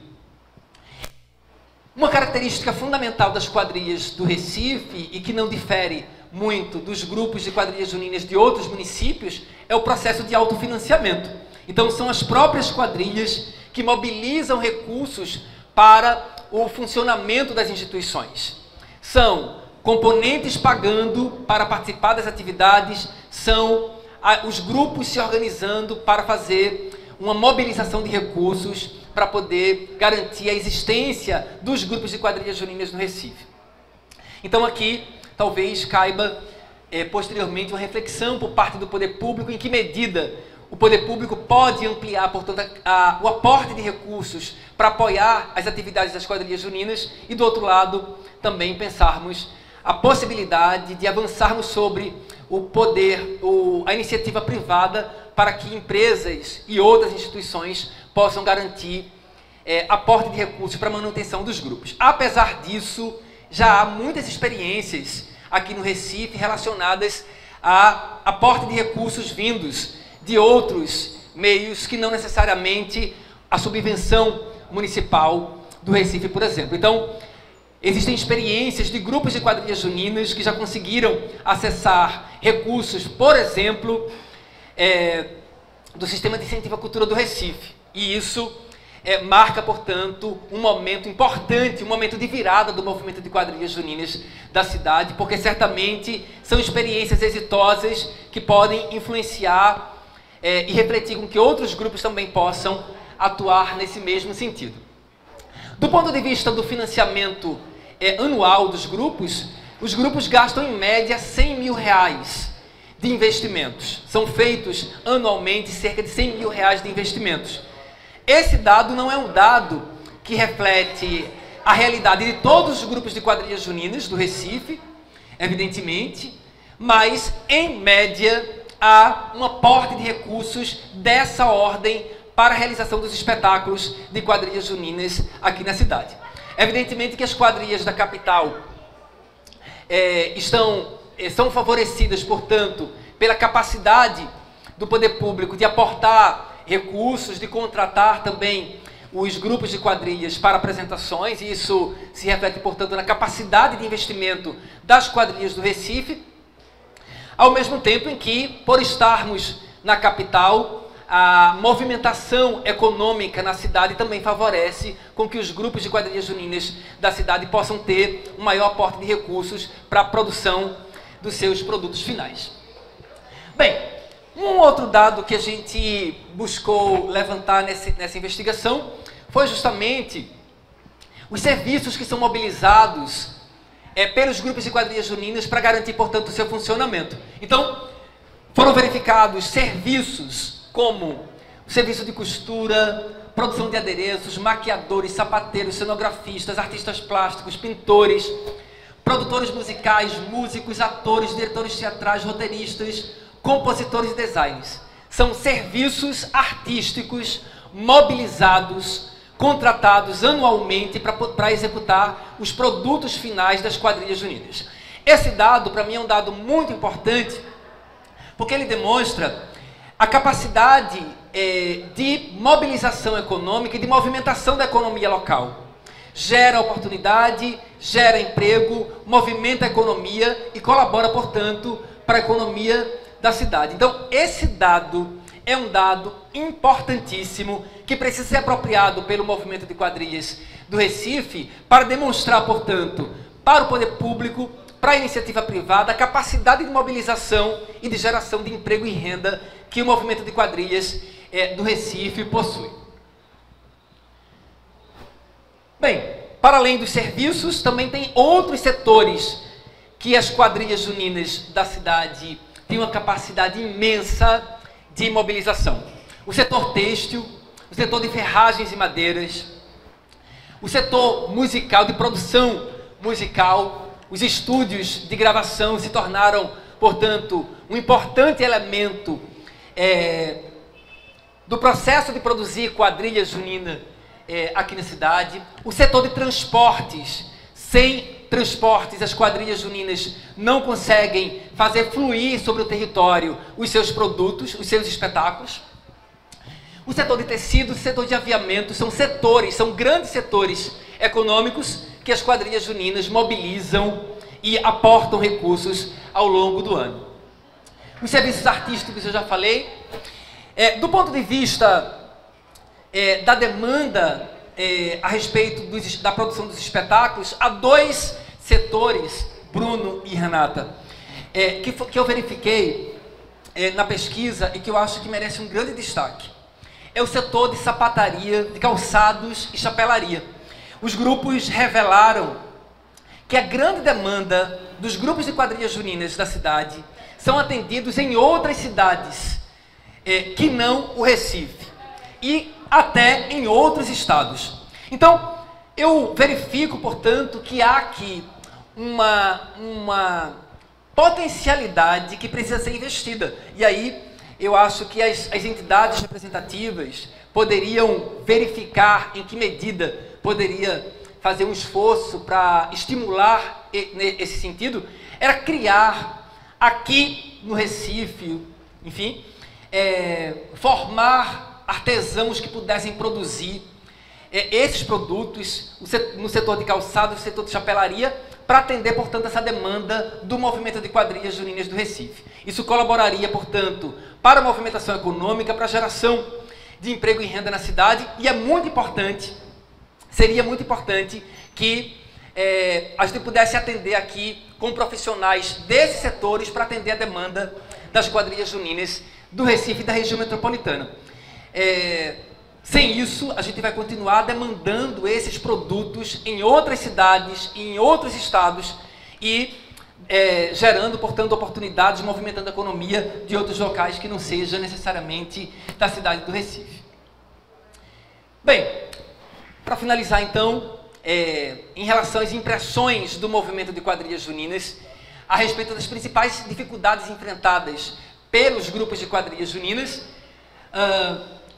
Uma característica fundamental das quadrilhas do Recife, e que não difere muito dos grupos de quadrilhas juninas de outros municípios, é o processo de autofinanciamento. Então, são as próprias quadrilhas que mobilizam recursos para o funcionamento das instituições. São componentes pagando para participar das atividades, são os grupos se organizando para fazer uma mobilização de recursos para poder garantir a existência dos grupos de quadrilhas juninas no Recife. Então aqui, talvez caiba posteriormente uma reflexão por parte do poder público em que medida o poder público pode ampliar, portanto, o aporte de recursos para apoiar as atividades das quadrilhas juninas e, do outro lado, também pensarmos a possibilidade de avançarmos sobre o poder, a iniciativa privada para que empresas e outras instituições possam garantir aporte de recursos para a manutenção dos grupos. Apesar disso, já há muitas experiências aqui no Recife relacionadas a aporte de recursos vindos de outros meios que não necessariamente a subvenção municipal do Recife, por exemplo. Então, existem experiências de grupos de quadrilhas juninas que já conseguiram acessar recursos, por exemplo, do Sistema de Incentivo à Cultura do Recife. E isso marca, portanto, um momento importante, um momento de virada do movimento de quadrilhas juninas da cidade, porque certamente são experiências exitosas que podem influenciar e refletir com que outros grupos também possam atuar nesse mesmo sentido. Do ponto de vista do financiamento anual dos grupos, os grupos gastam em média R$100 mil de investimentos. São feitos anualmente cerca de R$100 mil de investimentos. Esse dado não é um dado que reflete a realidade de todos os grupos de quadrilhas juninas do Recife, evidentemente, mas, em média, há um aporte de recursos dessa ordem para a realização dos espetáculos de quadrilhas juninas aqui na cidade. Evidentemente que as quadrilhas da capital são favorecidas, portanto, pela capacidade do poder público de aportar recursos, de contratar também os grupos de quadrilhas para apresentações, e isso se reflete, portanto, na capacidade de investimento das quadrilhas do Recife, ao mesmo tempo em que, por estarmos na capital, a movimentação econômica na cidade também favorece com que os grupos de quadrilhas juninas da cidade possam ter um maior aporte de recursos para a produção dos seus produtos finais. Bem, um outro dado que a gente buscou levantar nessa investigação foi justamente os serviços que são mobilizados pelos grupos de quadrilhas juninas para garantir, portanto, o seu funcionamento. Então, foram verificados serviços como o serviço de costura, produção de adereços, maquiadores, sapateiros, cenografistas, artistas plásticos, pintores, produtores musicais, músicos, atores, diretores teatrais, roteiristas, compositores e designers. São serviços artísticos mobilizados, contratados anualmente para executar os produtos finais das quadrilhas juninas. Esse dado, para mim, é um dado muito importante, porque ele demonstra a capacidade de mobilização econômica e de movimentação da economia local. Gera oportunidade, gera emprego, movimenta a economia e colabora, portanto, para a economia da cidade. Então, esse dado é um dado importantíssimo que precisa ser apropriado pelo movimento de quadrilhas do Recife para demonstrar, portanto, para o poder público, para a iniciativa privada, a capacidade de mobilização e de geração de emprego e renda que o movimento de quadrilhas do Recife possui. Bem, para além dos serviços, também tem outros setores que as quadrilhas juninas da cidade têm uma capacidade imensa de mobilização. O setor têxtil, o setor de ferragens e madeiras, o setor musical, de produção musical, os estúdios de gravação se tornaram, portanto, um importante elemento do processo de produzir quadrilha junina aqui na cidade. O setor de transportes, sem transportes, as quadrilhas juninas não conseguem fazer fluir sobre o território os seus produtos, os seus espetáculos. O setor de tecidos, o setor de aviamento, são setores, são grandes setores econômicos que as quadrilhas juninas mobilizam e aportam recursos ao longo do ano. Os serviços artísticos eu já falei. Do ponto de vista da demanda a respeito da produção dos espetáculos a dois setores, Bruno e Renata, que eu verifiquei na pesquisa e que eu acho que merece um grande destaque. É o setor de sapataria, de calçados e chapelaria. Os grupos revelaram que a grande demanda dos grupos de quadrilhas juninas da cidade são atendidos em outras cidades, que não o Recife, e até em outros estados. Então, eu verifico, portanto, que há aqui uma potencialidade que precisa ser investida. E aí, eu acho que as entidades representativas poderiam verificar em que medida poderia fazer um esforço para estimular esse sentido, era criar aqui no Recife, enfim, formar artesãos que pudessem produzir esses produtos no setor de calçado, no setor de chapelaria, para atender, portanto, essa demanda do movimento de quadrilhas juninas do Recife. Isso colaboraria, portanto, para a movimentação econômica, para a geração de emprego e renda na cidade, e é muito importante, seria muito importante que a gente pudesse atender aqui com profissionais desses setores para atender a demanda das quadrilhas juninas do Recife e da região metropolitana. Sem isso, a gente vai continuar demandando esses produtos em outras cidades, em outros estados e gerando, portanto, oportunidades, movimentando a economia de outros locais que não seja necessariamente da cidade do Recife. Bem, para finalizar, então, em relação às impressões do movimento de quadrilhas juninas, a respeito das principais dificuldades enfrentadas pelos grupos de quadrilhas juninas,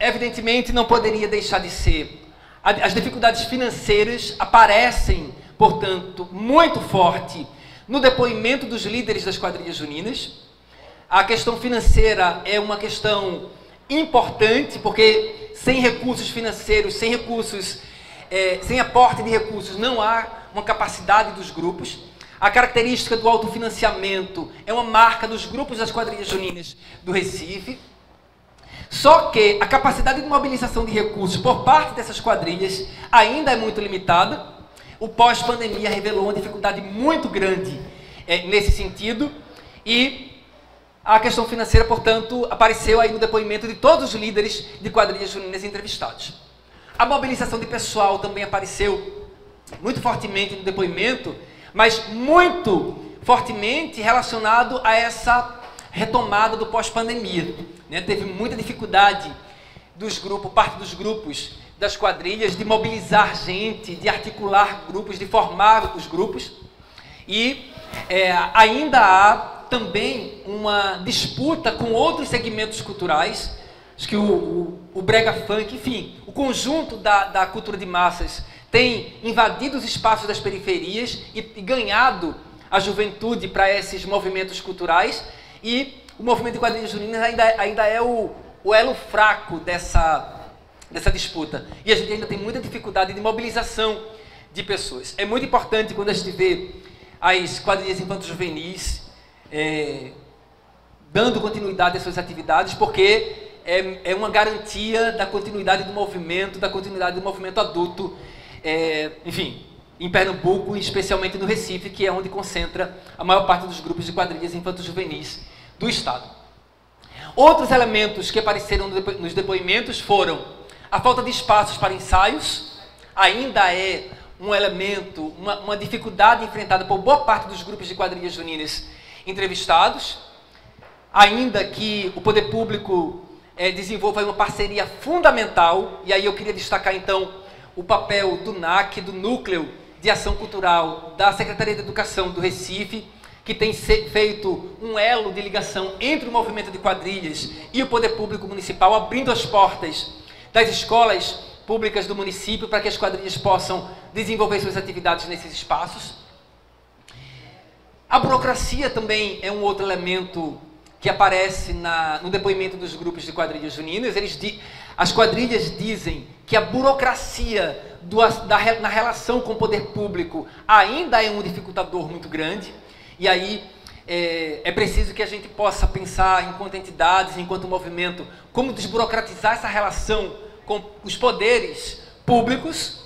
evidentemente não poderia deixar de ser. As dificuldades financeiras aparecem, portanto, muito forte no depoimento dos líderes das quadrilhas juninas. A questão financeira é uma questão importante, porque sem recursos financeiros, sem aporte de recursos, não há uma capacidade dos grupos. A característica do autofinanciamento é uma marca dos grupos das quadrilhas juninas do Recife. Só que a capacidade de mobilização de recursos por parte dessas quadrilhas ainda é muito limitada. O pós-pandemia revelou uma dificuldade muito grande nesse sentido. E a questão financeira, portanto, apareceu aí no depoimento de todos os líderes de quadrilhas juninas entrevistados. A mobilização de pessoal também apareceu muito fortemente no depoimento, mas muito fortemente relacionado a essa retomada do pós-pandemia. Teve muita dificuldade parte dos grupos das quadrilhas de mobilizar gente, de articular grupos, de formar os grupos. E ainda há também uma disputa com outros segmentos culturais. Acho que o brega funk, enfim, o conjunto da cultura de massas tem invadido os espaços das periferias e ganhado a juventude para esses movimentos culturais, e o movimento de quadrilhas juninas ainda é o elo fraco dessa disputa. E a gente ainda tem muita dificuldade de mobilização de pessoas. É muito importante quando a gente vê as quadrilhas infanto-juvenis dando continuidade às suas atividades, porque é uma garantia da continuidade do movimento, adulto, enfim, em Pernambuco, e especialmente no Recife, que é onde concentra a maior parte dos grupos de quadrilhas infanto-juvenis do Estado. Outros elementos que apareceram nos depoimentos foram a falta de espaços para ensaios. Ainda é um elemento, uma dificuldade enfrentada por boa parte dos grupos de quadrilhas juninas entrevistados, ainda que o poder público desenvolva uma parceria fundamental, e aí eu queria destacar então o papel do NAC, do Núcleo de Ação Cultural da Secretaria de Educação do Recife, que tem feito um elo de ligação entre o movimento de quadrilhas e o poder público municipal, abrindo as portas das escolas públicas do município para que as quadrilhas possam desenvolver suas atividades nesses espaços. A burocracia também é um outro elemento que aparece no depoimento dos grupos de quadrilhas juninas. As quadrilhas dizem que a burocracia na relação com o poder público ainda é um dificultador muito grande, e aí é preciso que a gente possa pensar, enquanto entidades, enquanto movimento, como desburocratizar essa relação com os poderes públicos.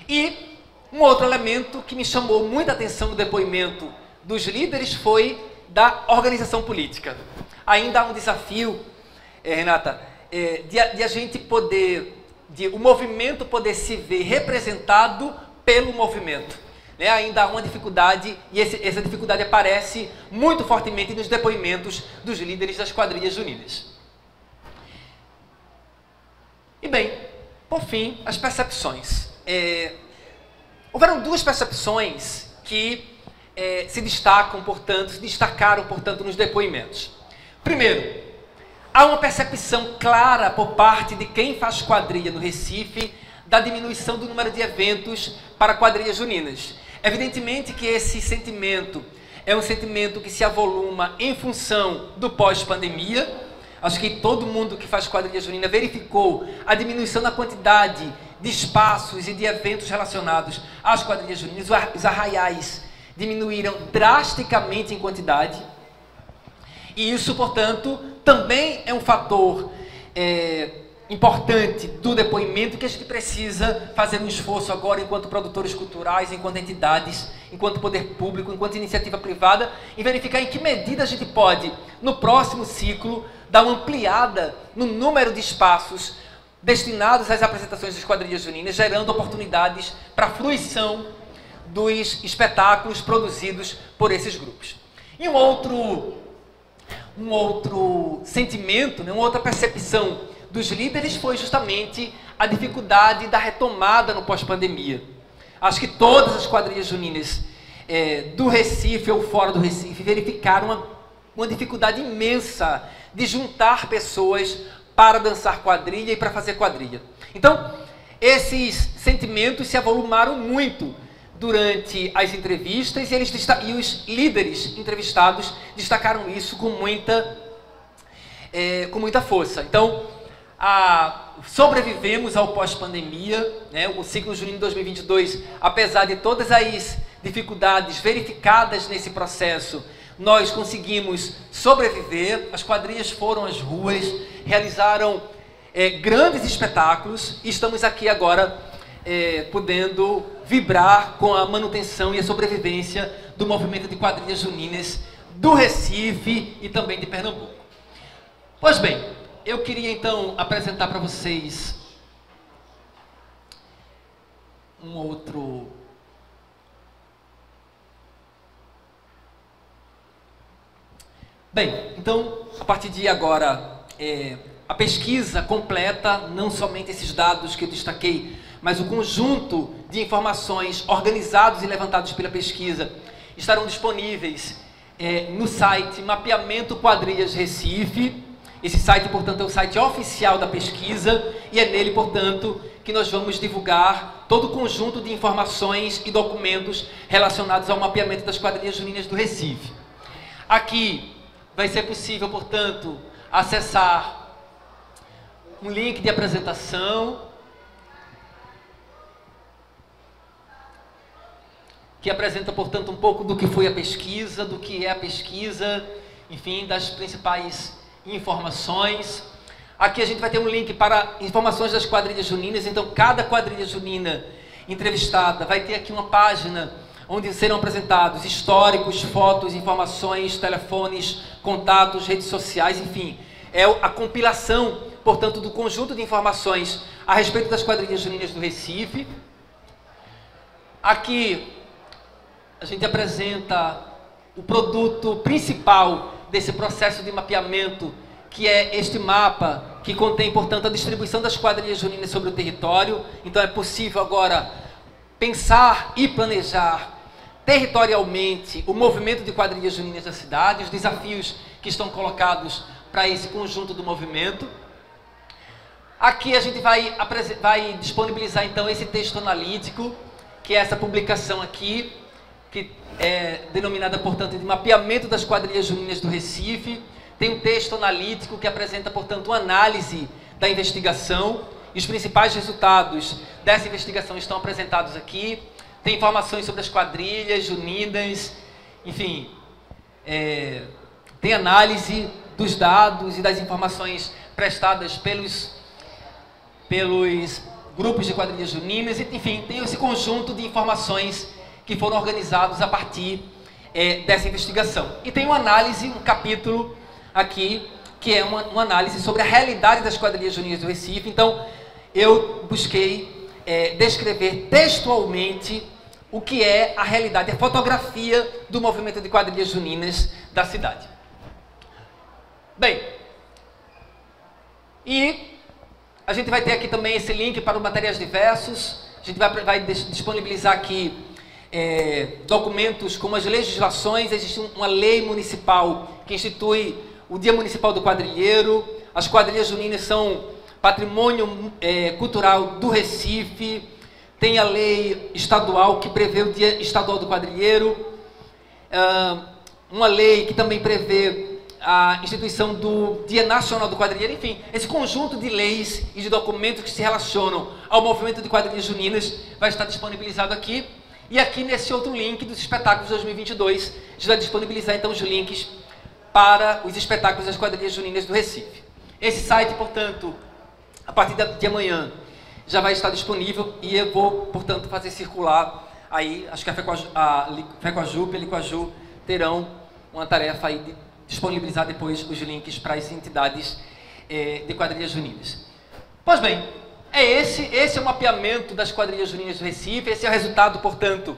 E um outro elemento que me chamou muita atenção no depoimento dos líderes foi da organização política. Ainda há um desafio, Renata, de a gente poder, de o movimento poder se ver representado pelo movimento. Né? Ainda há uma dificuldade, e essa dificuldade aparece muito fortemente nos depoimentos dos líderes das quadrilhas juninas. E bem, por fim, as percepções. Houveram duas percepções que se destacaram, portanto, nos depoimentos. Primeiro, há uma percepção clara por parte de quem faz quadrilha no Recife da diminuição do número de eventos para quadrilhas juninas. Evidentemente que esse sentimento é um sentimento que se avoluma em função do pós-pandemia. Acho que todo mundo que faz quadrilha junina verificou a diminuição na quantidade de espaços e de eventos relacionados às quadrilhas juninas. Os arraiais diminuíram drasticamente em quantidade. E isso, portanto, também é um fator importante do depoimento que a gente precisa fazer um esforço agora enquanto produtores culturais, enquanto entidades, enquanto poder público, enquanto iniciativa privada, e verificar em que medida a gente pode, no próximo ciclo, dar uma ampliada no número de espaços destinados às apresentações das quadrilhas juninas, gerando oportunidades para a fruição dos espetáculos produzidos por esses grupos. E um outro sentimento, né, uma outra percepção dos líderes foi justamente a dificuldade da retomada no pós-pandemia. Acho que todas as quadrilhas juninas do Recife ou fora do Recife verificaram uma dificuldade imensa de juntar pessoas para dançar quadrilha e para fazer quadrilha. Então, esses sentimentos se avolumaram muito durante as entrevistas e os líderes entrevistados destacaram isso com muita força. Então, sobrevivemos ao pós-pandemia, né? O ciclo junino 2022, apesar de todas as dificuldades verificadas nesse processo, nós conseguimos sobreviver. As quadrilhas foram às ruas, realizaram grandes espetáculos e estamos aqui agora podendo vibrar com a manutenção e a sobrevivência do movimento de quadrilhas juninas do Recife e também de Pernambuco. Pois bem, eu queria então apresentar para vocês um outro... Bem, então, a partir de agora, a pesquisa completa, não somente esses dados que eu destaquei, mas o conjunto de informações organizados e levantados pela pesquisa estarão disponíveis no site Mapeamento Quadrilhas Recife. Esse site, portanto, é o site oficial da pesquisa e é nele, portanto, que nós vamos divulgar todo o conjunto de informações e documentos relacionados ao mapeamento das quadrilhas juninas do Recife. Aqui vai ser possível, portanto, acessar um link de apresentação que apresenta, portanto, um pouco do que foi a pesquisa, do que é a pesquisa, enfim, das principais informações. Aqui a gente vai ter um link para informações das quadrilhas juninas, então cada quadrilha junina entrevistada vai ter aqui uma página onde serão apresentados históricos, fotos, informações, telefones, contatos, redes sociais, enfim. É a compilação, portanto, do conjunto de informações a respeito das quadrilhas juninas do Recife. Aqui a gente apresenta o produto principal desse processo de mapeamento, que é este mapa, que contém, portanto, a distribuição das quadrilhas juninas sobre o território. Então é possível agora pensar e planejar territorialmente o movimento de quadrilhas juninas da cidade, os desafios que estão colocados para esse conjunto do movimento. Aqui a gente vai disponibilizar, então, esse texto analítico, que é essa publicação aqui, que é denominada, portanto, de Mapeamento das Quadrilhas Juninas do Recife. Tem um texto analítico que apresenta, portanto, uma análise da investigação. E os principais resultados dessa investigação estão apresentados aqui. Tem informações sobre as quadrilhas juninas, enfim, tem análise dos dados e das informações prestadas pelos grupos de quadrilhas juninas, enfim, tem esse conjunto de informações que foram organizados a partir dessa investigação. E tem uma análise, um capítulo aqui, que é uma análise sobre a realidade das quadrilhas juninas do Recife. Então, eu busquei descrever textualmente o que é a realidade, a fotografia do movimento de quadrilhas juninas da cidade. Bem, e a gente vai ter aqui também esse link para os materiais diversos. A gente vai disponibilizar aqui documentos como as legislações. Existe uma lei municipal que institui o Dia Municipal do Quadrilheiro. As quadrilhas juninas são patrimônio cultural do Recife. Tem a lei estadual que prevê o Dia Estadual do Quadrilheiro. Uma lei que também prevê a instituição do Dia Nacional do Quadrilheiro. Enfim, esse conjunto de leis e de documentos que se relacionam ao movimento de quadrilhas juninas vai estar disponibilizado aqui. E aqui nesse outro link dos espetáculos 2022, a gente vai disponibilizar então os links para os espetáculos das quadrilhas juninas do Recife. Esse site, portanto, a partir de amanhã, já vai estar disponível e eu vou, portanto, fazer circular aí. Acho que a FECOAJUP e a LIQUAJU terão uma tarefa aí de disponibilizar depois os links para as entidades de quadrilhas juninas. Pois bem, esse é o mapeamento das quadrilhas juninas do Recife. Esse é o resultado, portanto,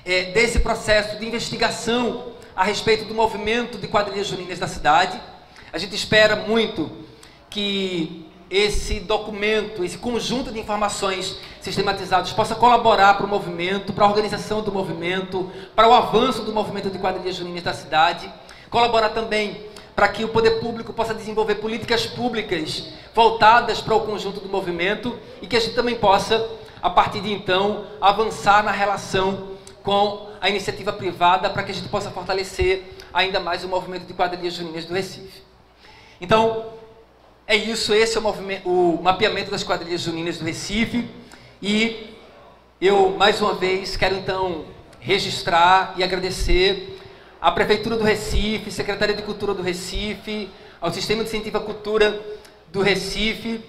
desse processo de investigação a respeito do movimento de quadrilhas juninas da cidade. A gente espera muito que esse documento, esse conjunto de informações sistematizadas possa colaborar para o movimento, para a organização do movimento, para o avanço do movimento de quadrilhas juninas da cidade. Colaborar também para que o poder público possa desenvolver políticas públicas voltadas para o conjunto do movimento e que a gente também possa, a partir de então, avançar na relação com a iniciativa privada para que a gente possa fortalecer ainda mais o movimento de quadrilhas juninas do Recife. Então, é isso, esse é o mapeamento das quadrilhas juninas do Recife e eu, mais uma vez, quero então registrar e agradecer à Prefeitura do Recife, Secretaria de Cultura do Recife, ao Sistema de Incentivo à Cultura do Recife,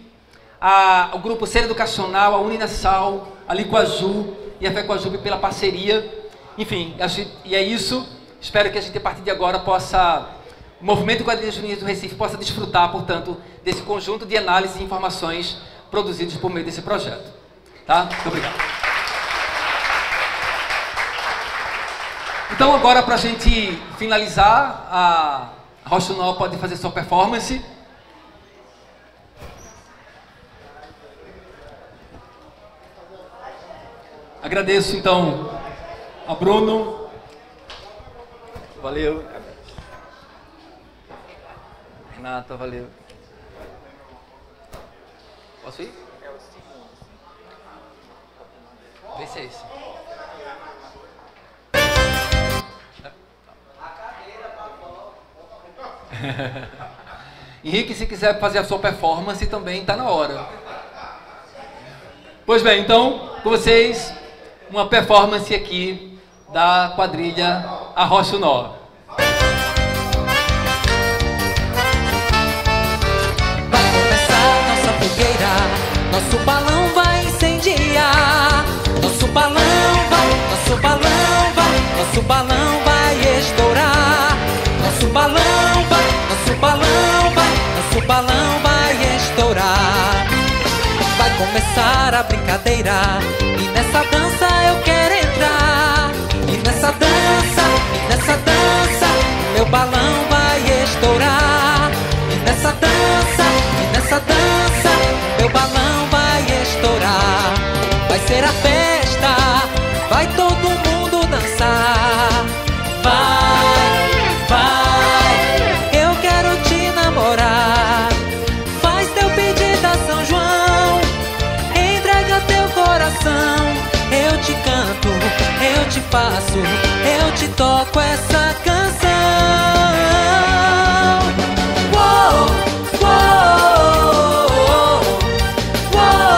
ao Grupo Ser Educacional, a Uninasal, a LIQUAJU e a FECOAJUP pela parceria. Enfim, e é isso. Espero que a gente, a partir de agora, o movimento de quadrilhas juninas do Recife possa desfrutar, portanto, desse conjunto de análises e informações produzidos por meio desse projeto. Tá? Muito obrigado. Então, agora, para a gente finalizar, a Rochunol pode fazer sua performance. Agradeço, então, a Bruno. Valeu. Renata, valeu. Posso ir? Vê se é esse. Henrique, se quiser fazer a sua performance também está na hora. Pois bem, então, com vocês, uma performance aqui da quadrilha Arrochunó. Vai começar nossa fogueira, nosso balão vai incendiar. Nosso balão vai estourar. Nosso balão vai estourar. Vai começar a brincadeira e nessa dança eu quero entrar. E nessa dança, meu balão vai estourar. E nessa dança, meu balão vai estourar. Vai ser a festa, vai todo mundo dançar. Eu quero te namorar. Faz teu pedido a São João, entrega teu coração. Eu te canto, eu te faço, eu te toco essa canção. Uou, uou, uou, uou.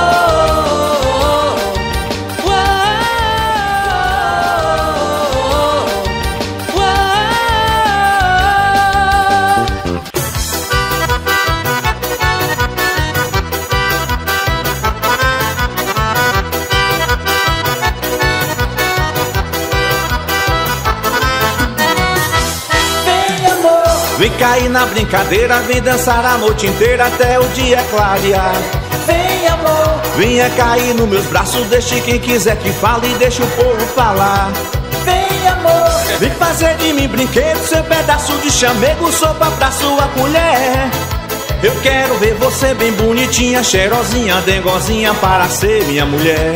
Vem cair na brincadeira, vem dançar a noite inteira até o dia clarear. Vem, amor, Venha cair nos meus braços, deixe quem quiser que fale e deixe o povo falar. vem, amor, Vem fazer de mim brinquedo, seu pedaço de chamego, sopa pra sua colher. Eu quero ver você bem bonitinha, cheirosinha, dengozinha para ser minha mulher.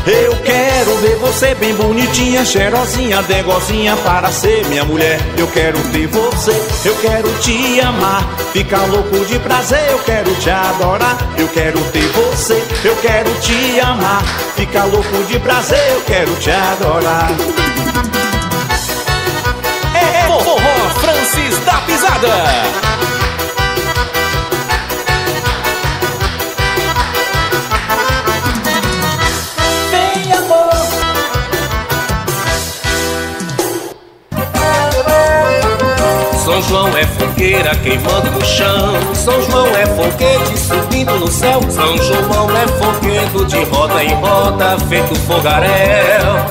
Eu quero ver você bem bonitinha, cheirosinha, dengozinha para ser minha mulher. Eu quero ter você, eu quero te amar, ficar louco de prazer, eu quero te adorar. Eu quero ter você, eu quero te amar, ficar louco de prazer, eu quero te adorar. É Forró Francis da Pisada. São João é fogueira queimando no chão, São João é foguete subindo no céu, São João é foguete de roda em roda, feito fogaréu.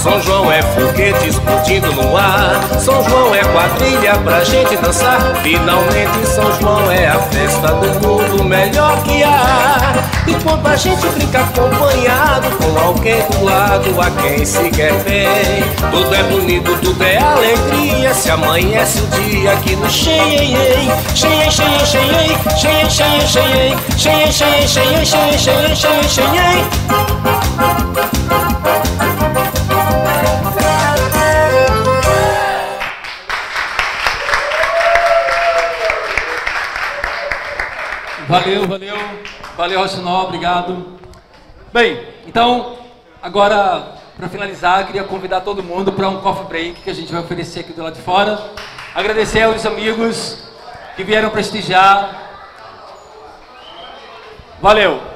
São João é foguete explodindo no ar, São João é quadrilha pra gente dançar. Finalmente São João é a festa do mundo melhor que há. Enquanto a gente brinca acompanhado, com alguém do lado a quem se quer bem. Tudo é bonito, tudo é alegria, se amanhece o dia aqui no Xenhen. Xenhen, Xenhen, Xenhen, Xenhen, Xenhen, Xenhen, Xenhen, Xenhen, Xenhen, Xenhen, Xenhen, Xenhen, Xenhen. Valeu, valeu. Valeu, Rochinol, obrigado. Bem, então, agora, para finalizar, queria convidar todo mundo para um coffee break que a gente vai oferecer aqui do lado de fora. Agradecer aos amigos que vieram prestigiar. Valeu.